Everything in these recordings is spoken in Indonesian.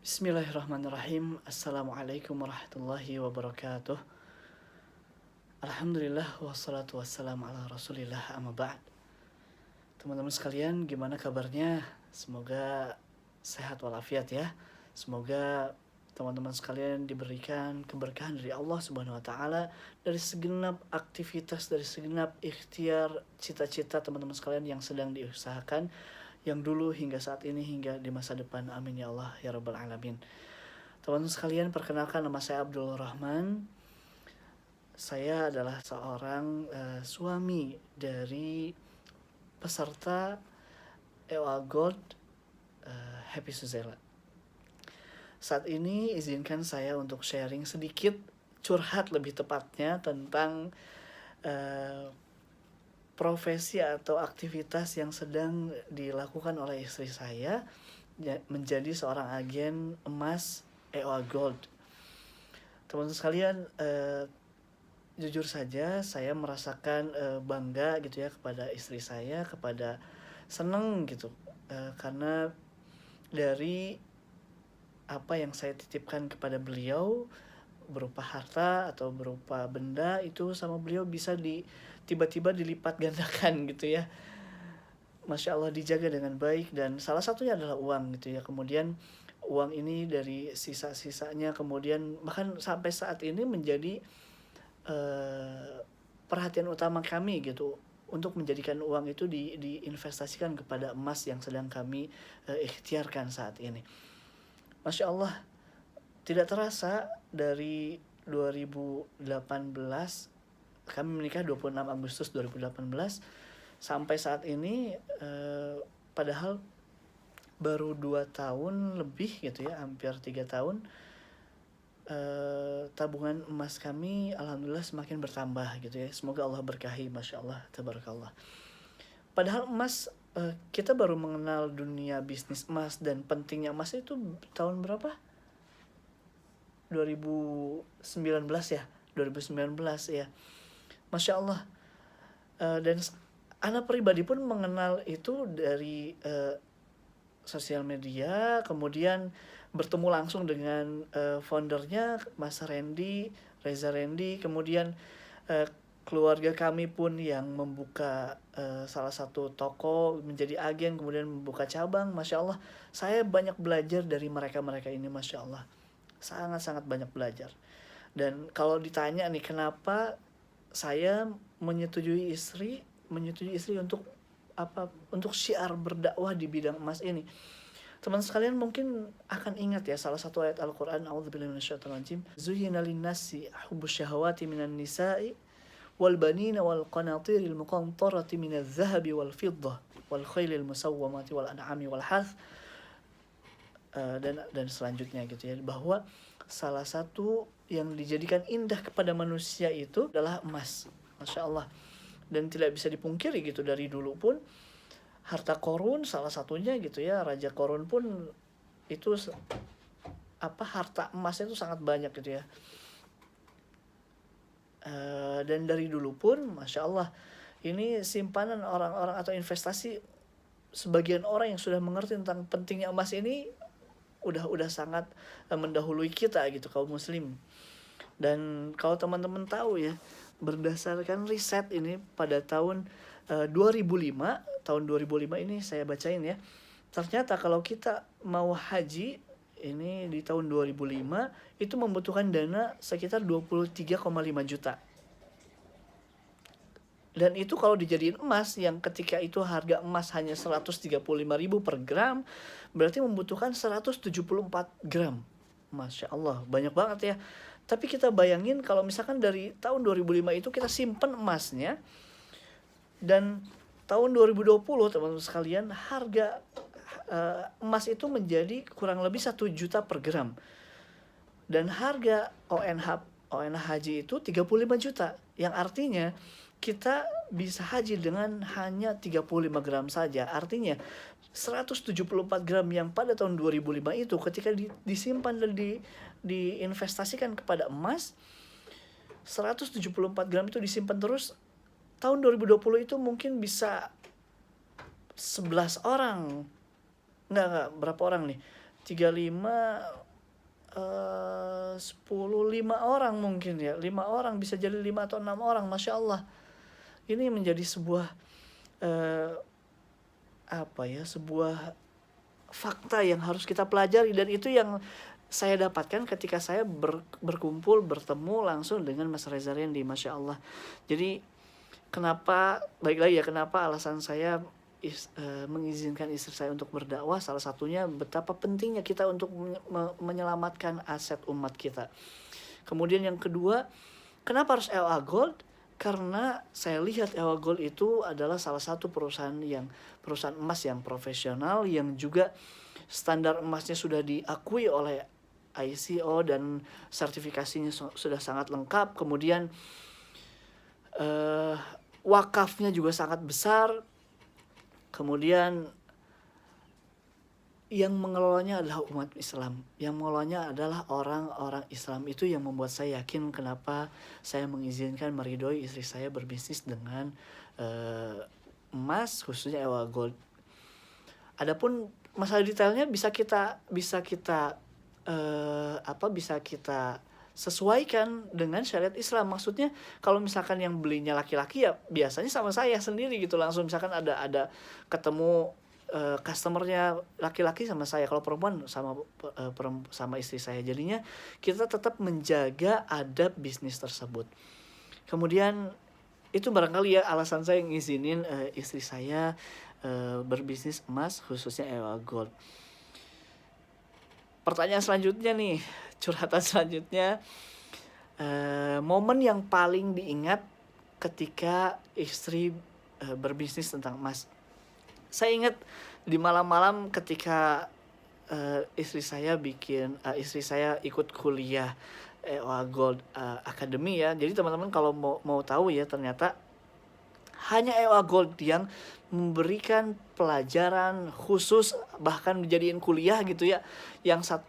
Bismillahirrahmanirrahim. Assalamualaikum warahmatullahi wabarakatuh. Alhamdulillah wassalatu wassalamu ala rasulillah amma ba'd. Teman-teman sekalian, gimana kabarnya? Semoga sehat walafiat ya. Semoga teman-teman sekalian diberikan keberkahan dari Allah Subhanahu wa taala dari segenap aktivitas, dari segenap ikhtiar, cita-cita teman-teman sekalian yang sedang diusahakan, yang dulu hingga saat ini hingga di masa depan. Amin ya Allah ya rabbal alamin. Teman-teman sekalian, perkenalkan, nama saya Abdul Rahman. Saya adalah seorang suami dari peserta EOA Gold Happy Suzela. Saat ini izinkan saya untuk sharing sedikit, curhat lebih tepatnya, tentang profesi atau aktivitas yang sedang dilakukan oleh istri saya menjadi seorang agen emas EOA Gold. Teman-teman sekalian, jujur saja saya merasakan bangga gitu ya kepada istri saya, kepada seneng gitu, karena dari apa yang saya titipkan kepada beliau berupa harta atau berupa benda, itu sama beliau bisa tiba-tiba dilipat gandakan gitu ya. Masya Allah, dijaga dengan baik, dan salah satunya adalah uang gitu ya. Kemudian uang ini dari sisa-sisanya kemudian bahkan sampai saat ini menjadi perhatian utama kami gitu, untuk menjadikan uang itu diinvestasikan kepada emas yang sedang kami ikhtiarkan saat ini. Masya Allah, tidak terasa dari 2018, kami menikah 26 Agustus 2018, sampai saat ini padahal baru 2 tahun lebih gitu ya, hampir 3 tahun, tabungan emas kami alhamdulillah semakin bertambah gitu ya. Semoga Allah berkahi, Masya Allah, tabarakallah. Padahal emas, kita baru mengenal dunia bisnis emas dan pentingnya emas itu tahun berapa? 2019 ya, 2019 ya. Masya Allah. Dan anak pribadi pun mengenal itu dari sosial media, kemudian bertemu langsung dengan foundernya Mas Reza Randy, kemudian keluarga kami pun yang membuka salah satu toko, menjadi agen, kemudian membuka cabang. Masya Allah, saya banyak belajar dari mereka-mereka ini, Masya Allah. Sangat-sangat banyak belajar. Dan kalau ditanya nih, kenapa saya menyetujui istri untuk apa? Untuk syiar berdakwah di bidang emas ini. Teman sekalian mungkin akan ingat ya salah satu ayat Al-Qur'an, a'udzubillahi minasyaitonir rajim. Zuyyina lin-nasi hubbus syahawati minan nisa'i wal banina wal qanatiril muqantarati minadh dhahabi wal fiddah wal khailil musawwamati wal an'ami wal harth, dan selanjutnya gitu ya, bahwa salah satu yang dijadikan indah kepada manusia itu adalah emas. Masya Allah. Dan tidak bisa dipungkiri gitu, dari dulu pun harta Korun salah satunya gitu ya, Raja Korun pun itu harta emasnya itu sangat banyak gitu ya. Dan dari dulu pun Masya Allah, ini simpanan orang-orang atau investasi, sebagian orang yang sudah mengerti tentang pentingnya emas ini udah sangat mendahului kita gitu, kaum muslim. Dan kalau teman-teman tahu ya, berdasarkan riset ini pada tahun 2005 ini saya bacain ya, ternyata kalau kita mau haji ini di tahun 2005 itu membutuhkan dana sekitar 23,5 juta. Dan itu kalau dijadiin emas, yang ketika itu harga emas hanya 135.000 per gram, berarti membutuhkan 174 gram. Masya Allah, banyak banget ya. Tapi kita bayangin kalau misalkan dari tahun 2005 itu kita simpen emasnya, dan tahun 2020 teman-teman sekalian, harga emas itu menjadi kurang lebih 1 juta per gram. Dan harga ONH haji itu 35 juta. Yang artinya kita bisa haji dengan hanya 35 gram saja. Artinya 174 gram yang pada tahun 2005 itu ketika disimpan dan diinvestasikan kepada emas, 174 gram itu disimpan terus, tahun 2020 itu mungkin bisa 11 orang. Enggak, berapa orang nih? 35 10 5 orang mungkin ya, 5 orang bisa jadi 5 atau 6 orang, Masya Allah. Ini menjadi sebuah eh, sebuah fakta yang harus kita pelajari, dan itu yang saya dapatkan ketika saya berkumpul bertemu langsung dengan Mas Reza Rendi, Masya Allah. Jadi kenapa, baik lagi ya, kenapa alasan saya mengizinkan istri saya untuk berdakwah, salah satunya betapa pentingnya kita untuk menyelamatkan aset umat kita. Kemudian yang kedua, kenapa harus EOA Gold? Karena saya lihat EOA Gold itu adalah salah satu perusahaan emas yang profesional, yang juga standar emasnya sudah diakui oleh ICO dan sertifikasinya sudah sangat lengkap. Kemudian wakafnya juga sangat besar. Kemudian yang mengelolanya adalah umat Islam, yang mengelolanya adalah orang-orang Islam. Itu yang membuat saya yakin kenapa saya mengizinkan, meridhoi istri saya berbisnis dengan emas, khususnya EOA Gold. Adapun masalah detailnya bisa kita sesuaikan dengan syariat Islam. Maksudnya kalau misalkan yang belinya laki-laki ya biasanya sama saya sendiri gitu, langsung misalkan ada ketemu customernya laki-laki sama saya, kalau perempuan sama istri saya. Jadinya kita tetap menjaga adab bisnis tersebut. Kemudian itu barangkali ya alasan saya ngizinin istri saya berbisnis emas, khususnya EOA Gold. Pertanyaan selanjutnya nih, curhatan selanjutnya, momen yang paling diingat ketika istri berbisnis tentang emas. Saya ingat di malam-malam ketika istri saya ikut kuliah EOA Gold Academy ya. Jadi teman-teman kalau mau tahu ya, ternyata hanya EOA Gold yang memberikan pelajaran khusus, bahkan dijadiin kuliah gitu ya, yang 1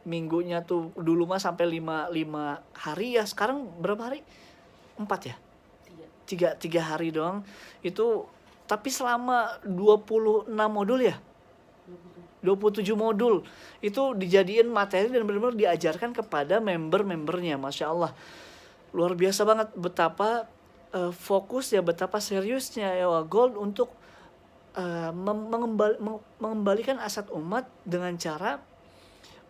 minggunya tuh dulu mah sampai 5 hari ya, sekarang berapa hari? 4 ya? 3 hari doang itu, tapi selama 26 modul ya, 27 modul itu dijadiin materi dan benar-benar diajarkan kepada member-membernya. Masya Allah, luar biasa banget betapa fokus ya, betapa seriusnya EOA Gold untuk mengembalikan aset umat dengan cara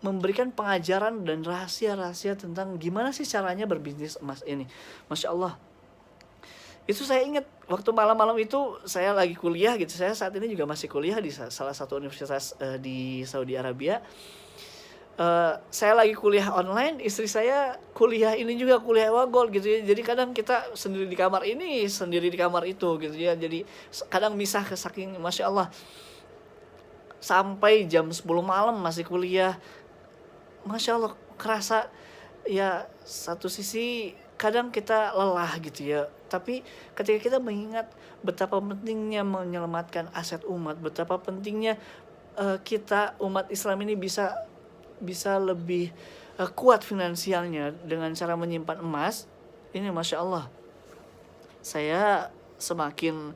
memberikan pengajaran dan rahasia-rahasia tentang gimana sih caranya berbisnis emas ini. Masya Allah, itu saya ingat waktu malam-malam itu saya lagi kuliah gitu. Saya saat ini juga masih kuliah di salah satu universitas di Saudi Arabia. Saya lagi kuliah online, istri saya kuliah ini juga, kuliah EOA Gold gitu ya. Jadi kadang kita sendiri di kamar ini, sendiri di kamar itu gitu ya. Jadi kadang misah, saking Masya Allah, sampai jam 10 malam masih kuliah. Masya Allah, kerasa ya, satu sisi kadang kita lelah gitu ya, tapi ketika kita mengingat betapa pentingnya menyelamatkan aset umat, betapa pentingnya kita umat Islam ini bisa lebih kuat finansialnya dengan cara menyimpan emas ini, Masya Allah, saya semakin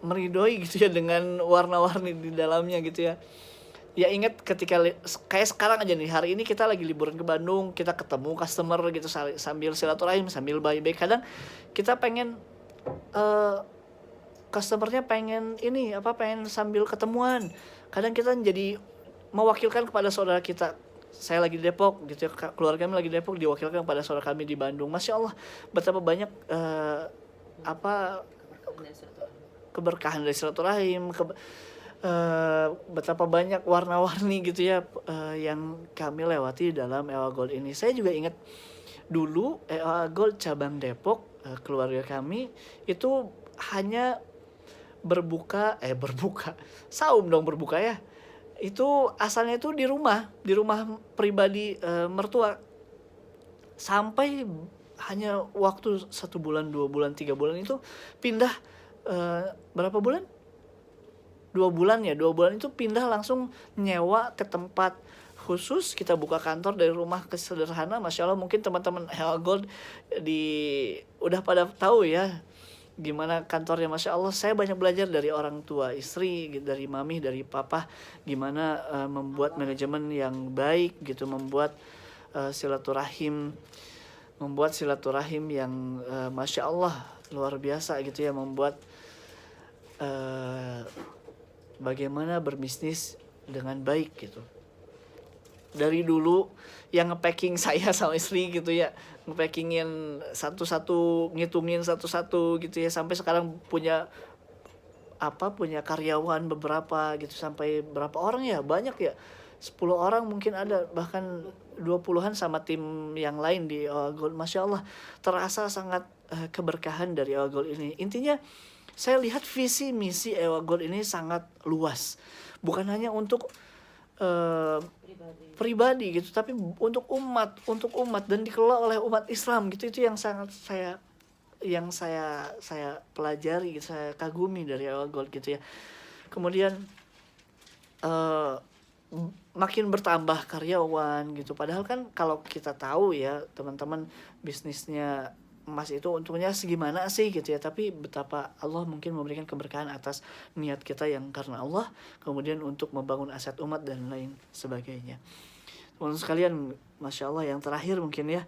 meridhoi gitu ya dengan warna-warni di dalamnya gitu ya. Ya ingat ketika kayak sekarang aja nih, hari ini kita lagi liburan ke Bandung, kita ketemu customer gitu sambil silaturahim, sambil baik-baik. Kadang kita pengen customernya pengen sambil ketemuan. Kadang kita jadi mewakilkan kepada saudara kita. Saya lagi di Depok gitu ya, keluarga kami lagi di Depok, diwakilkan kepada saudara kami di Bandung. Masya Allah, betapa banyak keberkahan dari silaturahim, betapa banyak warna-warni gitu ya yang kami lewati dalam EOA Gold ini. Saya juga ingat dulu EOA Gold cabang Depok, keluarga kami itu hanya saum dong, berbuka ya, itu asalnya itu di rumah pribadi mertua, sampai hanya waktu 1 bulan, 2 bulan, 3 bulan itu pindah, berapa bulan? 2 bulan ya, 2 bulan itu pindah langsung nyewa ke tempat khusus. Kita buka kantor dari rumah ke sederhana. Masya Allah, mungkin teman-teman EOA Gold udah pada tahu ya, gimana kantornya. Masya Allah, saya banyak belajar dari orang tua istri, dari mami, dari papa, gimana membuat manajemen yang baik gitu, membuat silaturahim yang Masya Allah luar biasa gitu ya, membuat bagaimana berbisnis dengan baik gitu. Dari dulu yang nge-packing saya sama istri gitu ya, nge-packingin satu-satu, ngitungin satu-satu gitu ya, sampai sekarang punya karyawan beberapa gitu, sampai berapa orang ya, banyak ya, 10 orang mungkin ada, bahkan 20-an sama tim yang lain di Ewa Gold. Masya Allah, terasa sangat keberkahan dari Ewa Gold ini. Intinya saya lihat visi misi Ewa Gold ini sangat luas, bukan hanya untuk pribadi gitu, tapi untuk umat dan dikelola oleh umat Islam gitu. Itu yang sangat saya pelajari, saya kagumi dari Ewa Gold gitu ya. Kemudian makin bertambah karyawan gitu, padahal kan kalau kita tahu ya teman-teman, bisnisnya emas itu untungnya segimana sih gitu ya, tapi betapa Allah mungkin memberikan keberkahan atas niat kita yang karena Allah, kemudian untuk membangun aset umat dan lain sebagainya. Teman-teman sekalian, Masya Allah, yang terakhir mungkin ya,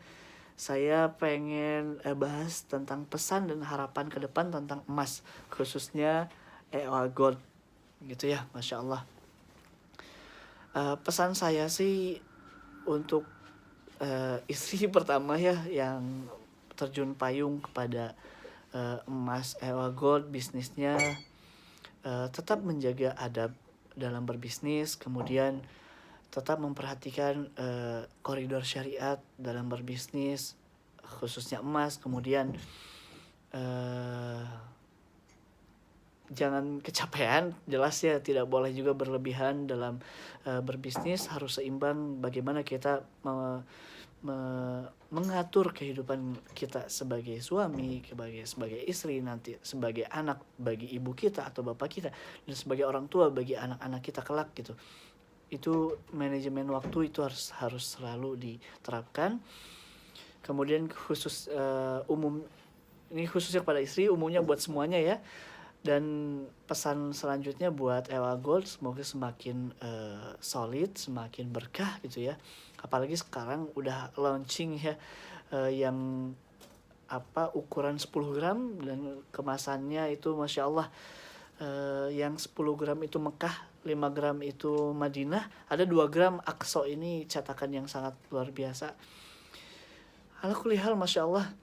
saya pengen bahas tentang pesan dan harapan ke depan tentang emas, khususnya Ewa Gold gitu ya. Masya Allah, pesan saya sih untuk istri pertama ya, yang terjun payung kepada emas Ewa Gold bisnisnya, tetap menjaga adab dalam berbisnis, kemudian tetap memperhatikan koridor syariat dalam berbisnis, khususnya emas. Kemudian jangan kecapean, jelas ya, tidak boleh juga berlebihan dalam berbisnis, harus seimbang. Bagaimana kita mengatur kehidupan kita sebagai suami, sebagai istri, nanti sebagai anak bagi ibu kita atau bapak kita, dan sebagai orang tua bagi anak-anak kita kelak gitu. Itu manajemen waktu itu harus selalu diterapkan. Kemudian khusus ini khususnya pada istri, umumnya buat semuanya ya. Dan pesan selanjutnya buat Ewa Gold, semoga semakin solid, semakin berkah gitu ya. Apalagi sekarang udah launching ya, yang ukuran 10 gram dan kemasannya itu Masya Allah, yang 10 gram itu Mekah, 5 gram itu Madinah, ada 2 gram Aqsa. Ini cetakan yang sangat luar biasa. Ala kulli hal, Masya Allah,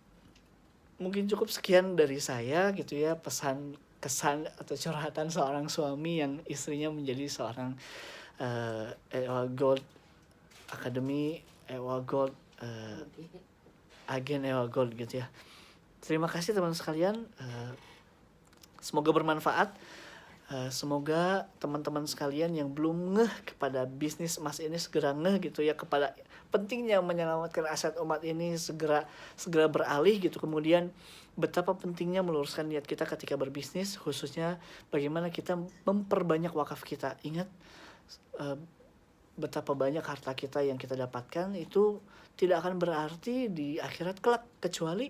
mungkin cukup sekian dari saya gitu ya, pesan kesan atau curhatan seorang suami yang istrinya menjadi seorang Ewa Gold Academy, Ewa Gold agen Ewa Gold gitu ya. Terima kasih teman-teman sekalian, semoga bermanfaat. Semoga teman-teman sekalian yang belum ngeh kepada bisnis emas ini segera ngeh gitu ya, kepada pentingnya menyelamatkan aset umat ini, segera beralih gitu. Kemudian betapa pentingnya meluruskan niat kita ketika berbisnis, khususnya bagaimana kita memperbanyak wakaf kita. Ingat, betapa banyak harta kita yang kita dapatkan itu tidak akan berarti di akhirat kelak, kecuali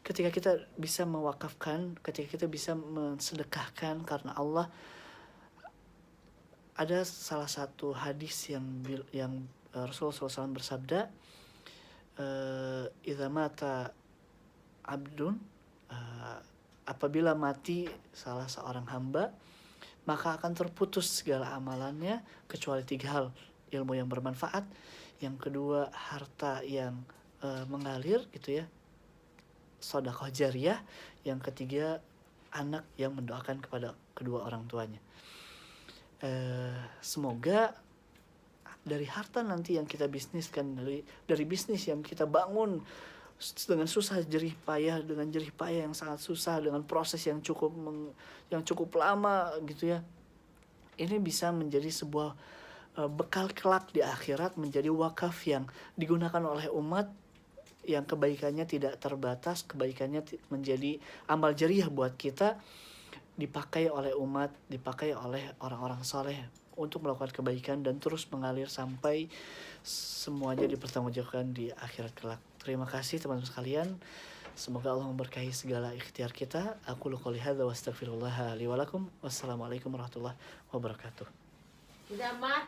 ketika kita bisa mewakafkan, ketika kita bisa mensedekahkan karena Allah. Ada salah satu hadis yang Rasulullah SAW bersabda, idza mata abdun, apabila mati salah seorang hamba, maka akan terputus segala amalannya kecuali 3 hal: ilmu yang bermanfaat, yang kedua harta yang mengalir gitu ya, sedekah jariyah, yang ketiga anak yang mendoakan kepada kedua orang tuanya. Semoga dari harta nanti yang kita bisniskan, dari bisnis yang kita bangun dengan susah jerih payah, yang sangat susah, dengan proses yang cukup lama gitu ya, ini bisa menjadi sebuah bekal kelak di akhirat, menjadi wakaf yang digunakan oleh umat, yang kebaikannya tidak terbatas, kebaikannya menjadi amal jariah buat kita, dipakai oleh umat, dipakai oleh orang-orang soleh untuk melakukan kebaikan dan terus mengalir sampai semuanya dipertanggungjawabkan di akhirat kelak. Terima kasih teman-teman sekalian. Semoga Allah memberkahi segala ikhtiar kita. Aku qouli hadza wa astaghfirullah li wa lakum. Wassalamualaikum warahmatullahi wabarakatuh. Udah mati.